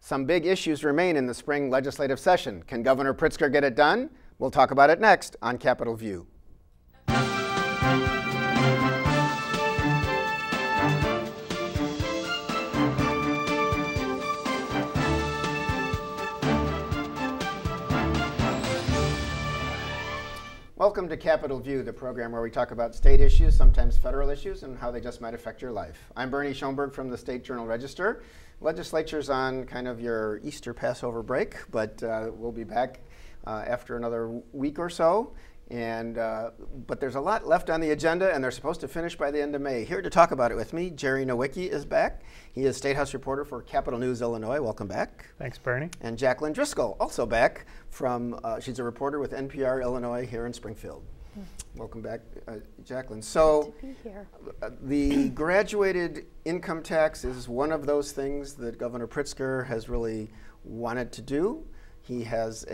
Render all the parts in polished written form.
Some big issues remain in the spring legislative session. Can Governor Pritzker get it done? We'll talk about it next on Capitol View. Welcome to Capitol View, the program where we talk about state issues, sometimes federal issues, and how they just might affect your life. I'm Bernie Schoenburg from the State Journal-Register. Legislature's on kind of your Easter Passover break, but we'll be back after another week or so. But there's a lot left on the agenda, and they're supposed to finish by the end of May. Here to talk about it with me, Jerry Nowicki is back. He is State House reporter for Capitol News, Illinois. Welcome back. Thanks, Bernie. And Jaclyn Driscoll, also back from, she's a reporter with NPR Illinois here in Springfield. Welcome back, Jaclyn. So, good to be here. The graduated income tax is one of those things that Governor Pritzker has really wanted to do. He has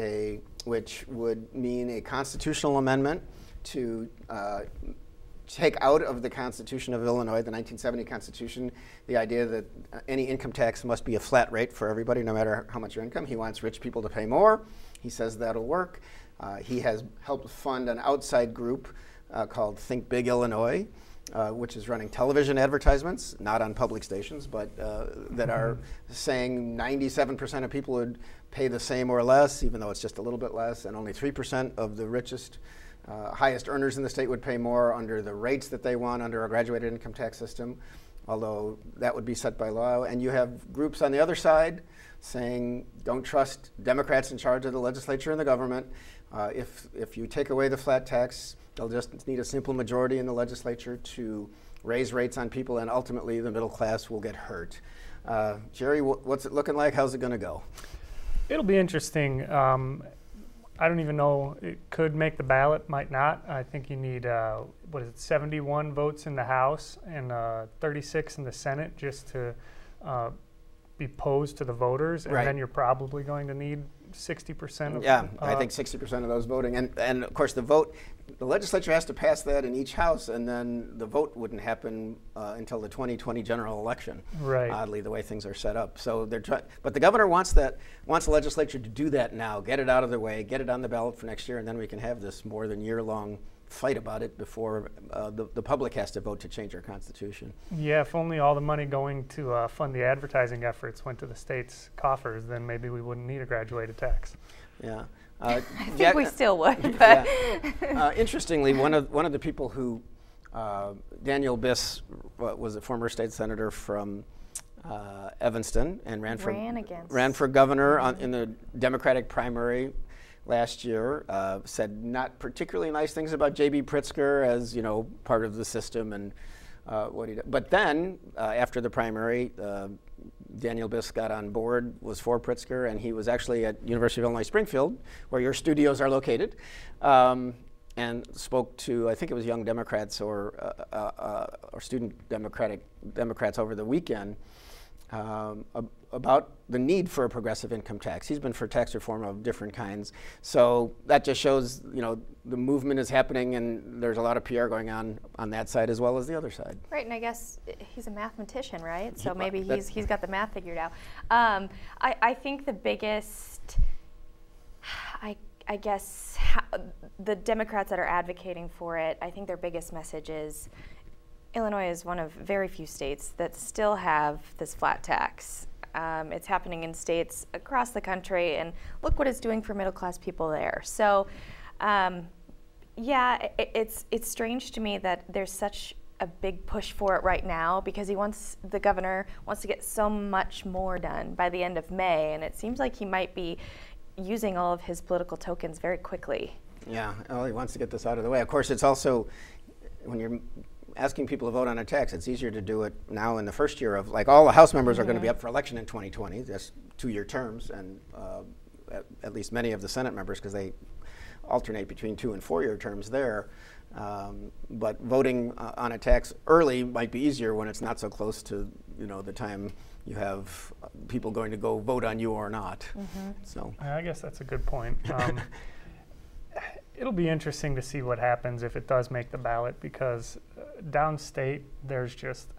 which would mean a constitutional amendment to take out of the Constitution of Illinois, the 1970 Constitution, the idea that any income tax must be a flat rate for everybody, no matter how much your income. He wants rich people to pay more. He says that'll work. He has helped fund an outside group called Think Big Illinois, which is running television advertisements, not on public stations, but that are saying 97% of people would pay the same or less, even though it's just a little bit less, and only 3% of the richest, highest earners in the state would pay more under the rates that they want under a graduated income tax system, although that would be set by law. And you have groups on the other side saying, don't trust Democrats in charge of the legislature and the government. If you take away the flat tax, they'll just need a simple majority in the legislature to raise rates on people, and ultimately the middle class will get hurt. Jerry, what's it looking like? How's it going to go? It'll be interesting. I don't even know. It could make the ballot, might not. I think you need, 71 votes in the House and 36 in the Senate just to be posed to the voters, and then you're probably going to need 60% of. Yeah, I think 60% of those voting, and of course the legislature has to pass that in each house, and then the vote wouldn't happen until the 2020 general election. Right. Oddly, the way things are set up. So they're but the governor wants the legislature to do that now, get it out of the way, get it on the ballot for next year, and then we can have this more than year-long fight about it before the public has to vote to change our Constitution. Yeah, if only all the money going to fund the advertising efforts went to the state's coffers, then maybe we wouldn't need a graduated tax. Yeah. I think we still would. But yeah. Interestingly, one of the people who, Daniel Biss, was a former state senator from Evanston and ran for governor in the Democratic primary last year, said not particularly nice things about J.B. Pritzker as, part of the system and what he did. But then, after the primary, Daniel Biss got on board, was for Pritzker, and he was actually at University of Illinois Springfield, where your studios are located, and spoke to, I think it was Young Democrats or student Democrats over the weekend, about the need for a progressive income tax. He's been for tax reform of different kinds. So that just shows, the movement is happening, and there's a lot of PR going on that side as well as the other side. Right, and I guess he's a mathematician, right? So maybe he's got the math figured out. I think the biggest, I guess, the Democrats that are advocating for it, I think their biggest message is Illinois is one of very few states that still have this flat tax. It's happening in states across the country, and look what it's doing for middle-class people there. So, yeah, it's strange to me that there's such a big push for it right now, because the governor wants to get so much more done by the end of May, and it seems like he might be using all of his political tokens very quickly. Yeah, well, he wants to get this out of the way. Of course, it's also, when you're asking people to vote on a tax, it's easier to do it now in the first year of, all the House members are going to be up for election in 2020. That's 2-year terms, and at least many of the Senate members, because they alternate between 2- and 4-year terms there. But voting on a tax early might be easier when it's not so close to, the time you have people going to go vote on you or not. So I guess that's a good point. It'll be interesting to see what happens if it does make the ballot, because downstate there's just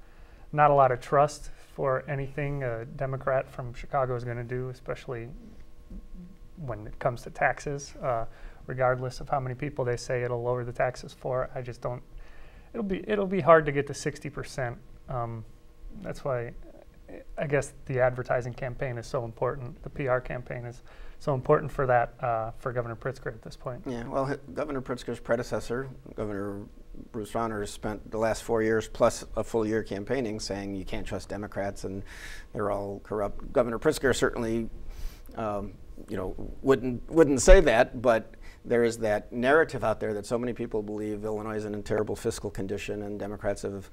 not a lot of trust for anything a Democrat from Chicago is going to do, especially when it comes to taxes, regardless of how many people they say it'll lower the taxes for. I just don't. It'll be hard to get to 60%. That's why I guess the advertising campaign is so important. The PR campaign is so important for that, for Governor Pritzker at this point. Yeah, well, Governor Pritzker's predecessor, Governor Bruce Rauner, spent the last 4 years plus a full year campaigning saying you can't trust Democrats and they're all corrupt. Governor Pritzker certainly, wouldn't say that, but there is that narrative out there that so many people believe Illinois is in a terrible fiscal condition, and Democrats have,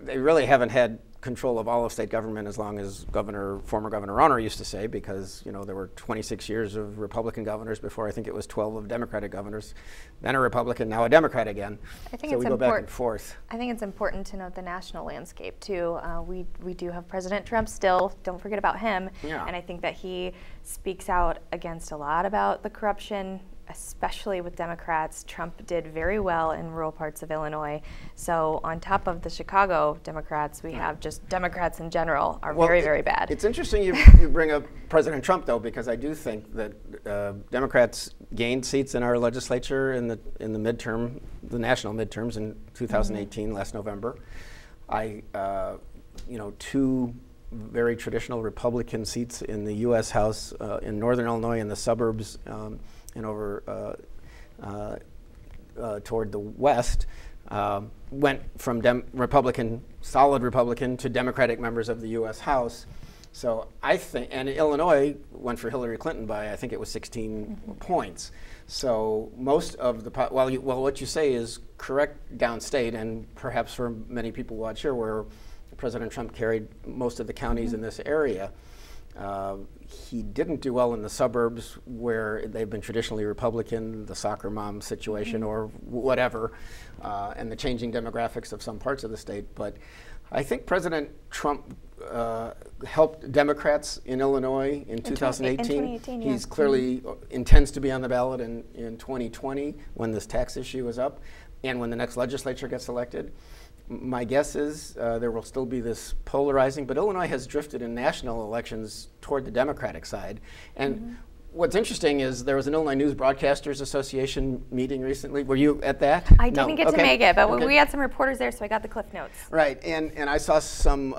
they really haven't had control of all of state government as long as former Governor Rauner used to say, because there were 26 years of Republican governors before I think it was 12 of Democratic governors, then a Republican, now a Democrat again. I think so it's we go back and forth. I think it's important to note the national landscape too. We do have President Trump still. Don't forget about him. Yeah. And I think that he speaks out against a lot about the corruption, especially with Democrats. Trump did very well in rural parts of Illinois. So on top of the Chicago Democrats, we have just Democrats in general are very, very bad. It's interesting you bring up President Trump, though, because I do think that Democrats gained seats in our legislature in the national midterms in 2018, last November. Two very traditional Republican seats in the U.S. House in northern Illinois in the suburbs and over toward the west, went from solid Republican to Democratic members of the U.S. House. So I think, and Illinois went for Hillary Clinton by, I think it was 16 points. So most of the, what you say is correct downstate, and perhaps for many people watch here, where President Trump carried most of the counties in this area. He didn't do well in the suburbs where they've been traditionally Republican, the soccer mom situation or whatever, and the changing demographics of some parts of the state. But I think President Trump helped Democrats in Illinois in 2018. In 2018, yeah. He's clearly intends to be on the ballot in 2020 when this tax issue is up and when the next legislature gets elected. My guess is there will still be this polarizing, but Illinois has drifted in national elections toward the Democratic side. And what's interesting is there was an Illinois News Broadcasters Association meeting recently. Were you at that? I didn't get to make it, but we had some reporters there, so I got the Cliff Notes. Right, and I saw some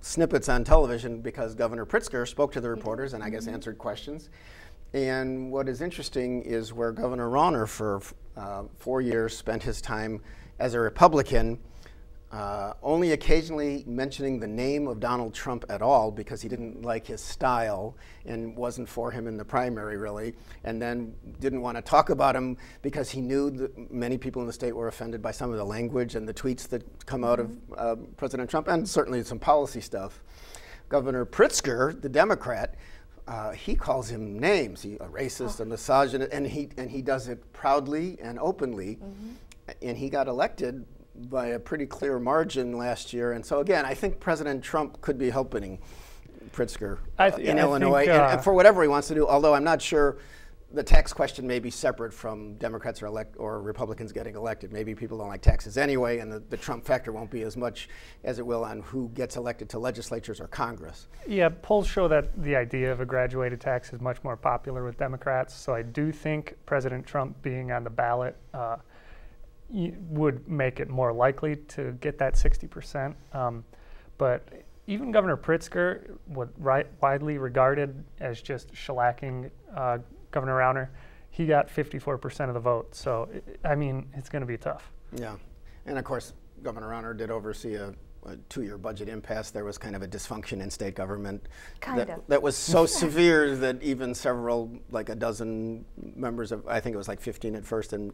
snippets on television because Governor Pritzker spoke to the reporters and I guess answered questions. And what is interesting is where Governor Rauner for 4 years spent his time as a Republican, only occasionally mentioning the name of Donald Trump at all because he didn't like his style and wasn't for him in the primary really, and then didn't want to talk about him because he knew that many people in the state were offended by some of the language and the tweets that come out of President Trump, and certainly some policy stuff. Governor Pritzker, the Democrat, he calls him names, a racist, a misogynist, and he does it proudly and openly. And he got elected by a pretty clear margin last year. And so again, I think President Trump could be helping Pritzker in Illinois, and for whatever he wants to do, although I'm not sure the tax question may be separate from Democrats or Republicans getting elected. Maybe people don't like taxes anyway, and the Trump factor won't be as much as it will on who gets elected to legislatures or Congress. Yeah, polls show that the idea of a graduated tax is much more popular with Democrats. So I do think President Trump being on the ballot would make it more likely to get that 60%. But even Governor Pritzker, widely regarded as just shellacking Governor Rauner, he got 54% of the vote. So, I mean, it's going to be tough. Yeah. And of course, Governor Rauner did oversee a 2-year budget impasse. There was kind of a dysfunction in state government that was so severe that even several, like a dozen members of, I think it was like 15 at first, and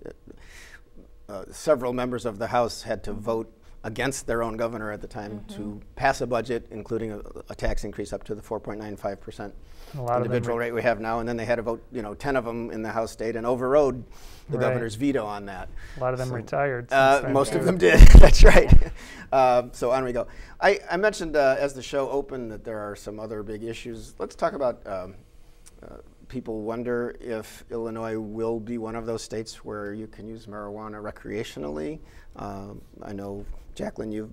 several members of the House had to vote against their own governor at the time to pass a budget, including a tax increase up to the 4.95% individual rate we have now. And then they had to vote, 10 of them in the House stayed and overrode the governor's veto on that. A lot of them retired. Most of them did. That's right. So on we go. I mentioned as the show opened that there are some other big issues. Let's talk about people wonder if Illinois will be one of those states where you can use marijuana recreationally. I know Jaclyn, you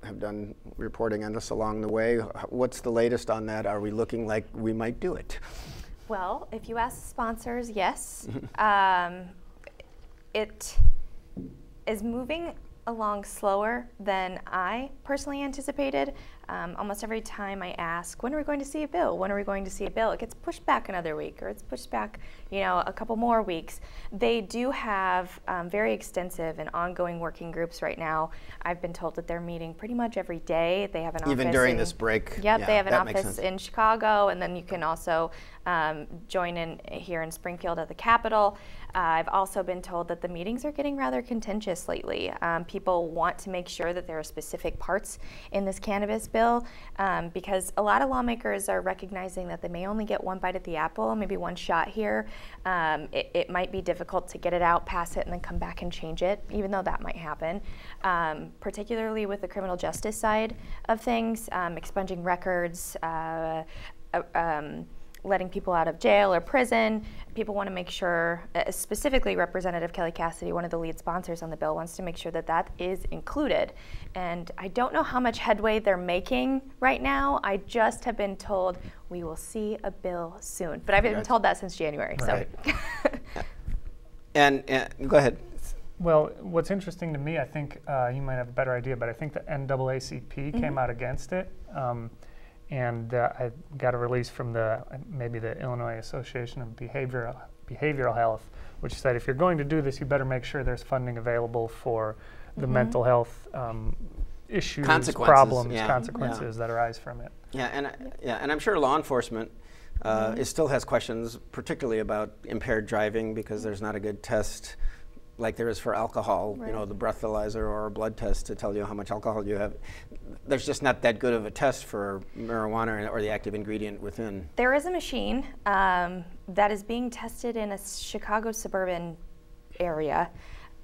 have done reporting on this along the way. What's the latest on that? Are we looking like we might do it? Well, if you ask the sponsors, yes. It is moving along slower than I personally anticipated. Almost every time I ask, when are we going to see a bill? When are we going to see a bill? It gets pushed back another week, or it's pushed back, a couple more weeks. They do have very extensive and ongoing working groups right now. I've been told that they're meeting pretty much every day. They have an office. Even during this break? Yep, yeah, they have an office in Chicago, and then you can also join in here in Springfield at the Capitol. I've also been told that the meetings are getting rather contentious lately. People want to make sure that there are specific parts in this cannabis bill because a lot of lawmakers are recognizing that they may only get one bite at the apple, maybe one shot here. It might be difficult to get it out, pass it, and then come back and change it, even though that might happen. Particularly with the criminal justice side of things, expunging records, letting people out of jail or prison. People want to make sure, specifically Representative Kelly Cassidy, one of the lead sponsors on the bill, wants to make sure that that is included. And I don't know how much headway they're making right now. I just have been told we will see a bill soon. But I've been told that since January. Right. So. and go ahead. Well, what's interesting to me, I think you might have a better idea, but I think the NAACP came out against it. And I got a release from maybe the Illinois Association of Behavioral Health, which said if you're going to do this, you better make sure there's funding available for the mental health issues, problems, consequences that arise from it. And I'm sure law enforcement still has questions, particularly about impaired driving, because there's not a good test like there is for alcohol, the breathalyzer or a blood test to tell you how much alcohol you have. There's just not that good of a test for marijuana or the active ingredient within. There is a machine that is being tested in a Chicago suburban area.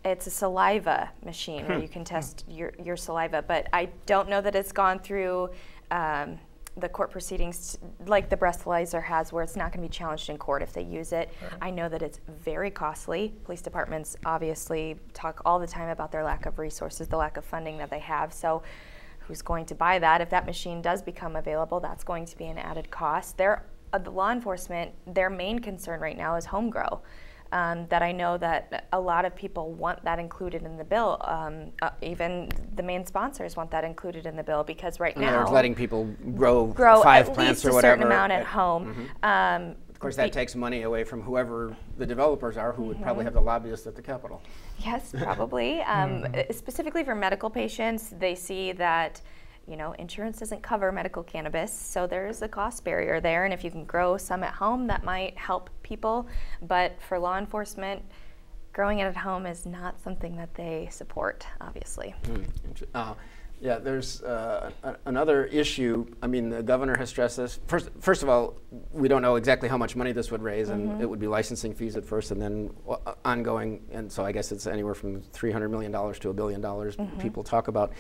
It's a saliva machine where you can test your saliva, but I don't know that it's gone through the court proceedings like the breathalyzer has, where it's not going to be challenged in court if they use it. Right. I know that it's very costly. Police departments obviously talk all the time about their lack of resources, the lack of funding that they have. So who's going to buy that? If that machine does become available, that's going to be an added cost. The law enforcement, their main concern right now is home grow. That I know that a lot of people want that included in the bill. Even the main sponsors want that included in the bill because right now they're letting people grow 5 plants or whatever. At least a certain amount at home. Of course, that takes money away from whoever the developers are, who would probably have the lobbyists at the Capitol. Yes, probably. Specifically for medical patients, they see that insurance doesn't cover medical cannabis, so there's a cost barrier there, and if you can grow some at home, that might help people. But for law enforcement, growing it at home is not something that they support, obviously. There's another issue. I mean, the governor has stressed this. First of all, we don't know exactly how much money this would raise, and it would be licensing fees at first, and then ongoing. And so I guess it's anywhere from $300 million to $1 billion people talk about.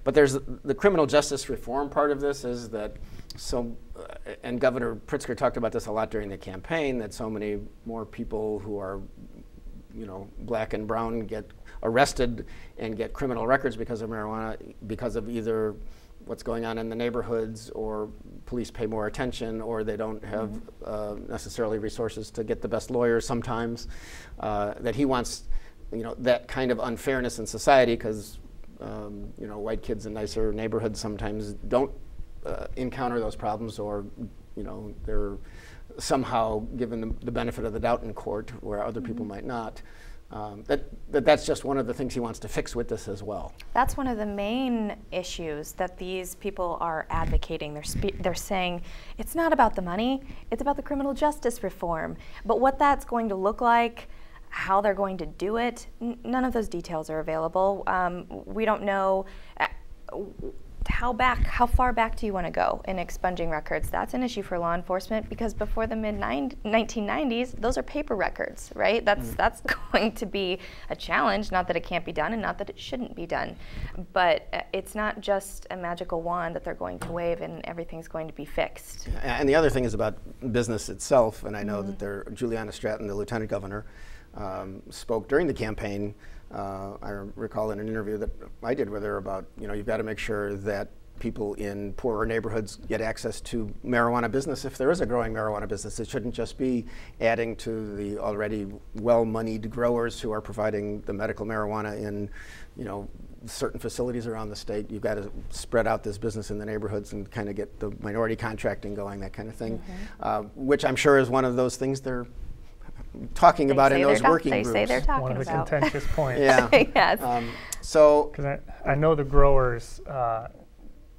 But there's the criminal justice reform part of this is that and Governor Pritzker talked about this a lot during the campaign, that so many more people who are black and brown get arrested and get criminal records because of marijuana, because of either what's going on in the neighborhoods, or police pay more attention, or they don't have necessarily resources to get the best lawyers sometimes. That he wants, that kind of unfairness in society, because white kids in nicer neighborhoods sometimes don't encounter those problems, or they're somehow given the benefit of the doubt in court where other people might not. That's just one of the things he wants to fix with this as well. That's one of the main issues that these people are advocating. They're saying it's not about the money, it's about the criminal justice reform. But what that's going to look like, how they're going to do it, none of those details are available. We don't know how far back do you want to go in expunging records? That's an issue for law enforcement, because before the mid-1990s, those are paper records, right? That's going to be a challenge, not that it can't be done and not that it shouldn't be done. But it's not just a magical wand that they're going to wave and everything's going to be fixed. And the other thing is about business itself, and I know that Juliana Stratton, the lieutenant governor, spoke during the campaign. I recall in an interview that I did with her about, you've got to make sure that people in poorer neighborhoods get access to marijuana business if there is a growing marijuana business. It shouldn't just be adding to the already well-moneyed growers who are providing the medical marijuana in, certain facilities around the state. You've got to spread out this business in the neighborhoods and kind of get the minority contracting going, that kind of thing, which I'm sure is one of those things they're talking about in those working groups. They say they're talking one of the about. contentious points. Yeah. Yes. So, because I know the growers,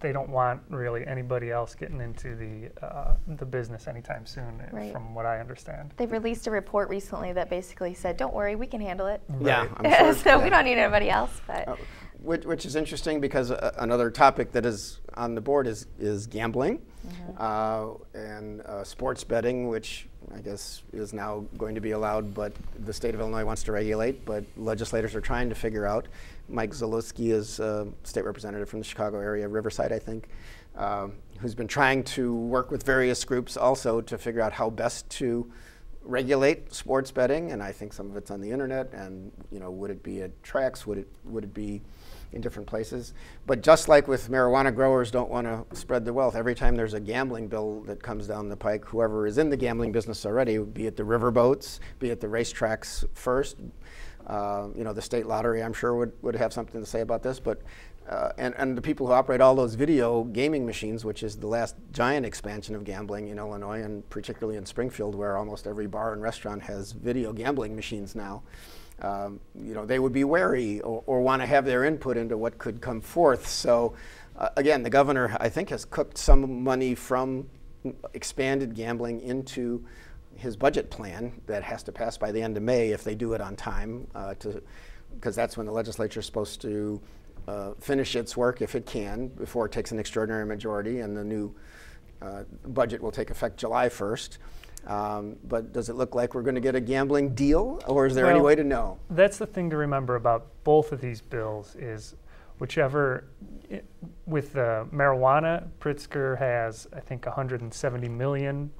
they don't want really anybody else getting into the business anytime soon, Right. from what I understand. They released a report recently that basically said, "Don't worry, we can handle it." yeah, I'm sure. So we don't need anybody else. But Which is interesting because another topic that is on the board is gambling and sports betting, which I guess is now going to be allowed, but the state of Illinois wants to regulate, but legislators are trying to figure out. Mike Zalewski is a state representative from the Chicago area, Riverside, I think, who's been trying to work with various groups also to figure out how best to regulate sports betting, and I think some of it's on the internet, and would it be at tracks, would it be in different places? But just like with marijuana, growers don't want to spread the wealth. Every time there's a gambling bill that comes down the pike, whoever is in the gambling business already, be it the riverboats, be it the racetracks first, the state lottery, I'm sure would have something to say about this, but and the people who operate all those video gaming machines, which is the last giant expansion of gambling in Illinois, and particularly in Springfield, where almost every bar and restaurant has video gambling machines now. They would be wary or want to have their input into what could come forth. So again, the governor, I think, has cooked some money from expanded gambling into his budget plan that has to pass by the end of May if they do it on time, because that's when the legislature is supposed to finish its work, if it can, before it takes an extraordinary majority, and the new budget will take effect July 1st. But does it look like we're going to get a gambling deal, or is there any way to know? That's the thing to remember about both of these bills is whichever, with the marijuana, Pritzker has, I think, $170 million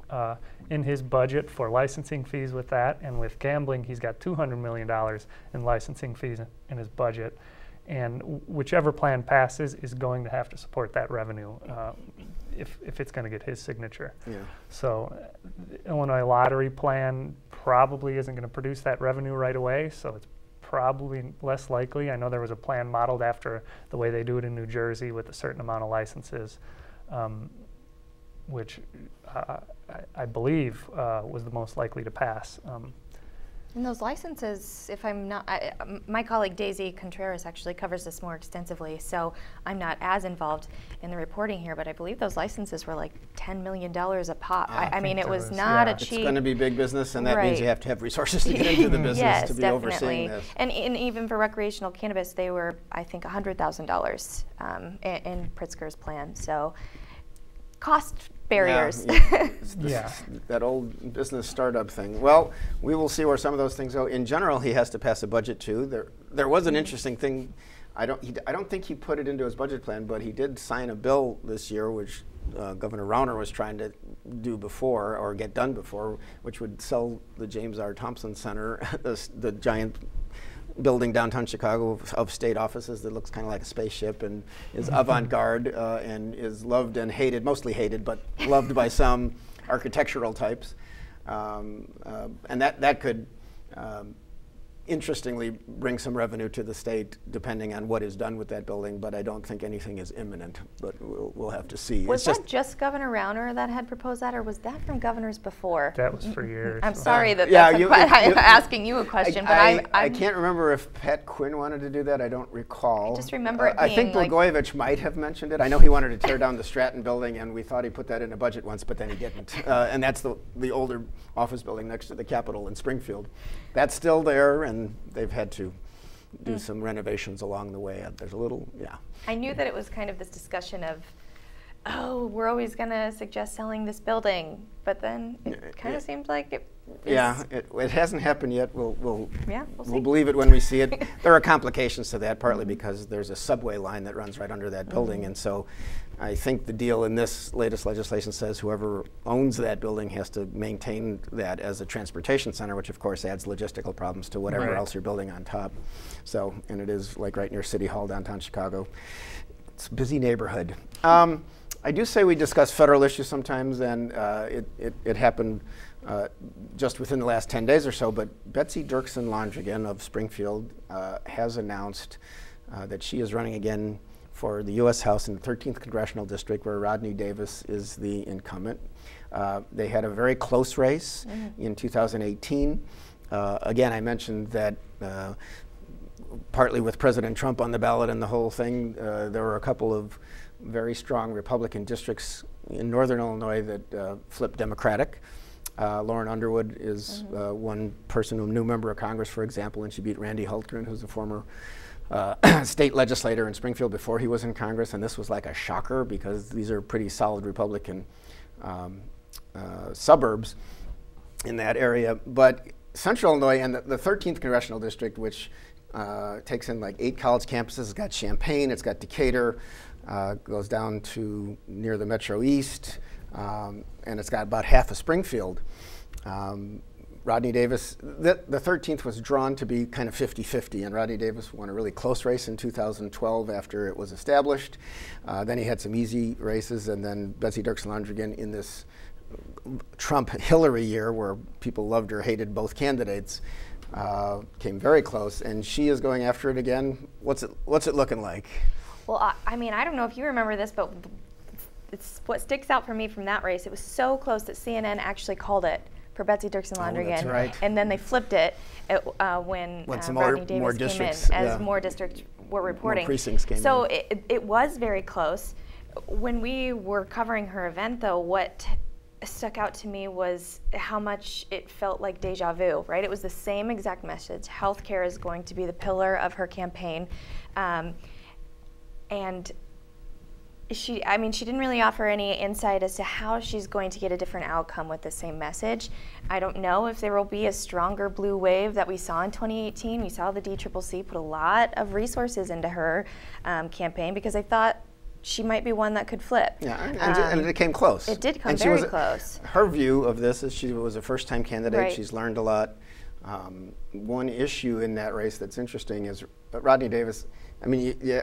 in his budget for licensing fees with that, and with gambling, he's got $200 million in licensing fees in his budget. And whichever plan passes is going to have to support that revenue if it's going to get his signature. Yeah. So the Illinois lottery plan probably isn't going to produce that revenue right away, so it's probably less likely. I know there was a plan modeled after the way they do it in New Jersey with a certain amount of licenses, which I believe was the most likely to pass. And those licenses, if I'm not, my colleague Daisy Contreras actually covers this more extensively, so I'm not as involved in the reporting here, but I believe those licenses were like $10 million a pop. I mean, it was not a cheap. It's going to be big business, and that means you have to have resources to get into the business yes, to be definitely. overseeing this. And even for recreational cannabis, they were, I think, $100,000 in Pritzker's plan. So cost barriers. Yeah, that old business startup thing. Well, we will see where some of those things go. In general, he has to pass a budget too. There was an interesting thing. I don't think he put it into his budget plan, but he did sign a bill this year, which Governor Rauner was trying to do before or get done before, which would sell the James R. Thompson Center, the giant building downtown Chicago of state offices that looks kind of like a spaceship and is avant-garde and is loved and hated, mostly hated, but loved by some architectural types. And that could interestingly bring some revenue to the state depending on what is done with that building, but I don't think anything is imminent, but we'll have to see. Was that just Governor Rauner that had proposed that, or was that from governors before? That was for years. I'm sorry that I'm asking you a question, but I can't remember if Pat Quinn wanted to do that. I don't recall. I just remember it being I think like Blagojevich might have mentioned it. I know he wanted to tear down the Stratton building, and we thought he put that in a budget once, but then he didn't. And that's the older office building next to the Capitol in Springfield. That's still there, and they've had to do some renovations along the way. There's a little, I knew that it was kind of this discussion of oh, we're always going to suggest selling this building. But then it kind of seems like it is. Yeah, it hasn't happened yet. We'll believe it when we see it. There are complications to that, partly because there's a subway line that runs right under that building. And so I think the deal in this latest legislation says whoever owns that building has to maintain that as a transportation center, which of course adds logistical problems to whatever else you're building on top. So, and it is like right near City Hall, downtown Chicago. It's a busy neighborhood. I do say we discuss federal issues sometimes, and it happened just within the last 10 days or so, but Betsy Dirksen-Londrigan of Springfield has announced that she is running again for the U.S. House in the 13th Congressional District, where Rodney Davis is the incumbent. They had a very close race in 2018. Again, I mentioned that partly with President Trump on the ballot and the whole thing, there were a couple of very strong Republican districts in northern Illinois that flipped Democratic. Lauren Underwood is one person, a new member of Congress, for example, and she beat Randy Hultgren, who's a former state legislator in Springfield before he was in Congress, and this was like a shocker because these are pretty solid Republican suburbs in that area. But Central Illinois and the 13th Congressional District, which takes in like 8 college campuses, it's got Champaign, it's got Decatur, goes down to near the Metro East, and it's got about half of Springfield. Rodney Davis, the 13th was drawn to be kind of 50-50, and Rodney Davis won a really close race in 2012 after it was established. Then he had some easy races, and then Betsy Dirksen-Londrigan in this Trump-Hillary year where people loved or hated both candidates, came very close, and she is going after it again. What's it looking like? Well, I mean, I don't know if you remember this, but it's what sticks out for me from that race. It was so close that CNN actually called it for Betsy Dirksen-Londrigan, that's right. And then they flipped it when Rodney Davis came in, as more districts were reporting. More precincts came in. So it was very close. When we were covering her event, though, what stuck out to me was how much it felt like deja vu, right? It was the same exact message. Healthcare is going to be the pillar of her campaign. And she didn't really offer any insight as to how she's going to get a different outcome with the same message. I don't know if there will be a stronger blue wave that we saw in 2018. We saw the DCCC put a lot of resources into her campaign because I thought she might be one that could flip. Yeah, and it came close. It did come very close. Her view of this is she was a first-time candidate. Right. She's learned a lot. One issue in that race that's interesting is Rodney Davis, I mean,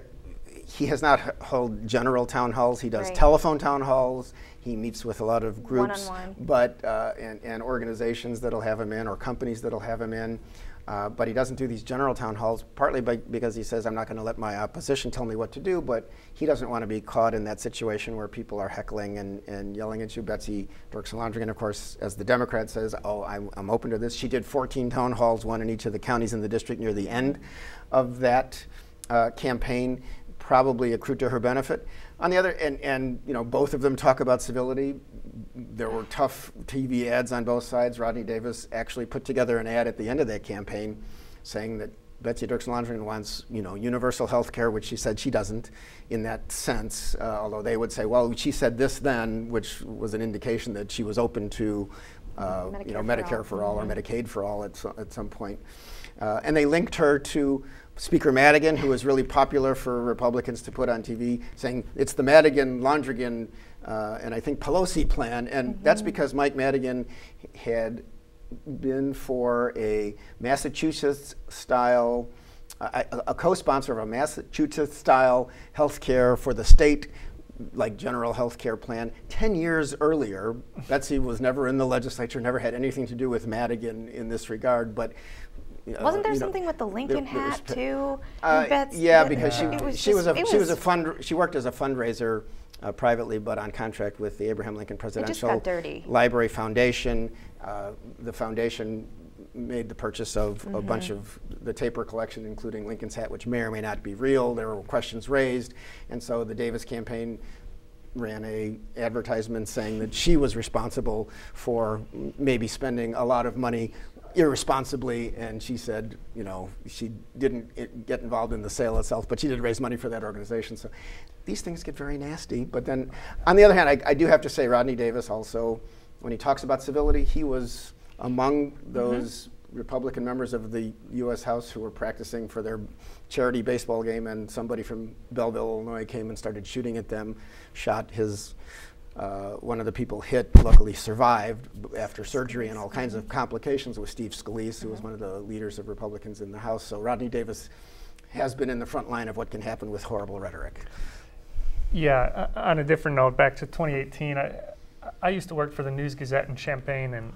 he has not held general town halls. He does telephone town halls. He meets with a lot of groups, but and organizations that'll have him in, or companies that'll have him in. But he doesn't do these general town halls, partly because he says, I'm not going to let my opposition tell me what to do, but he doesn't want to be caught in that situation where people are heckling and yelling at you. Betsy Dirksen-Londrigan, of course, as the Democrat says, oh, I'm open to this. She did 14 town halls, one in each of the counties in the district near the end of that campaign, probably accrued to her benefit. On the other, and you know, both of them talk about civility. There were tough TV ads on both sides. Rodney Davis actually put together an ad at the end of that campaign saying that Betsy Dirksen-Londrigan wants, you know, universal health care, which she said she doesn't in that sense, although they would say, well, she said this then, which was an indication that she was open to Medicare for all or Medicaid for all at some point. And they linked her to Speaker Madigan, who was really popular for Republicans to put on TV, saying it's the Madigan-Londrigan and I think Pelosi plan. And that's because Mike Madigan had been for a Massachusetts-style, a co-sponsor of a Massachusetts-style health care for the state, like general health care plan. 10 years earlier, Betsy was never in the legislature, never had anything to do with Madigan in this regard, but wasn't there something with the Lincoln hat too? Yeah, because she worked as a fundraiser privately, but on contract with the Abraham Lincoln Presidential Library Foundation. The foundation made the purchase of a bunch of the taper collection, including Lincoln's hat, which may or may not be real. There were questions raised, and so the Davis campaign ran a advertisement saying that she was responsible for maybe spending a lot of money irresponsibly, and she said, you know, she didn't get involved in the sale itself, but she did raise money for that organization. So these things get very nasty. But then, on the other hand, I do have to say Rodney Davis also, when he talks about civility, he was among those Republican members of the U.S. House who were practicing for their charity baseball game, and somebody from Belleville, Illinois came and started shooting at them, shot his, one of the people hit, luckily survived after surgery and all kinds of complications, with Steve Scalise, who was one of the leaders of Republicans in the House. So Rodney Davis has been in the front line of what can happen with horrible rhetoric. Yeah, on a different note, back to 2018, I used to work for the News Gazette in Champaign, and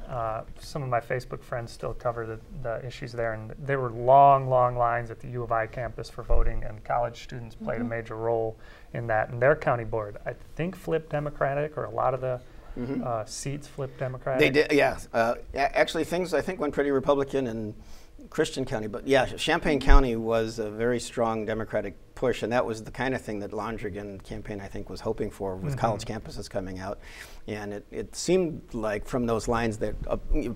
some of my Facebook friends still cover the issues there. And there were long, long lines at the U of I campus for voting, and college students played a major role in that. And their county board, I think, flipped Democratic, or a lot of the seats flipped Democratic. They did, yeah. Actually, things I think went pretty Republican in Christian County, but yeah, Champaign County was a very strong Democratic push, and that was the kind of thing that Londrigan campaign, I think, was hoping for, with college campuses coming out. And it seemed like from those lines that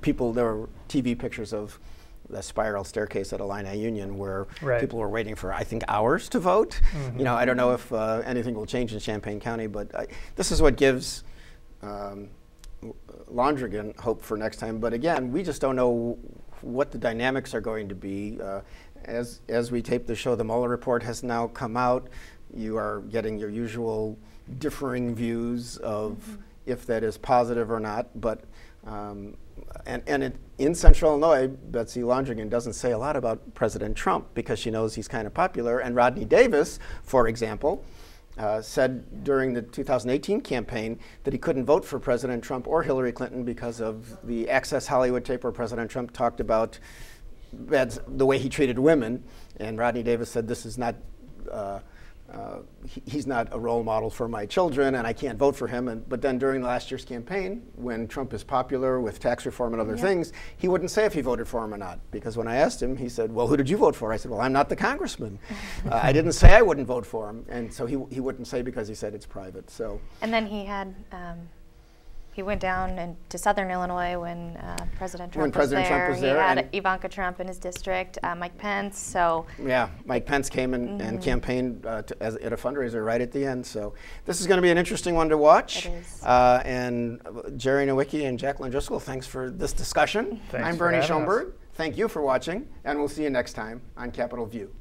people, there were TV pictures of the spiral staircase at Illini Union where people were waiting for, I think, hours to vote. You know, I don't know if anything will change in Champaign County, but this is what gives Londrigan hope for next time. But again, we just don't know what the dynamics are going to be. As we tape the show, the Molar Report has now come out. You are getting your usual differing views of if that is positive or not. But in Central Illinois, Betsy Londrigan doesn't say a lot about President Trump because she knows he's kind of popular. And Rodney Davis, for example, said during the 2018 campaign that he couldn't vote for President Trump or Hillary Clinton because of the Access Hollywood tape where President Trump talked about the way he treated women. And Rodney Davis said, this is not, he's not a role model for my children, and I can't vote for him. But then during last year's campaign, when Trump is popular with tax reform and other things, he wouldn't say if he voted for him or not. Because when I asked him, he said, well, who did you vote for? I said, well, I'm not the congressman. I didn't say I wouldn't vote for him. And so he wouldn't say because he said it's private. So. And then he had, he went down to Southern Illinois when President Trump was there. He had Ivanka Trump in his district, Mike Pence. So yeah, Mike Pence came and campaigned at a fundraiser right at the end. So this is going to be an interesting one to watch. It is. And Jerry Nowicki and Jaclyn Driscoll, thanks for this discussion. I'm Bernie Schoenburg. Thank you for watching, and we'll see you next time on Capitol View.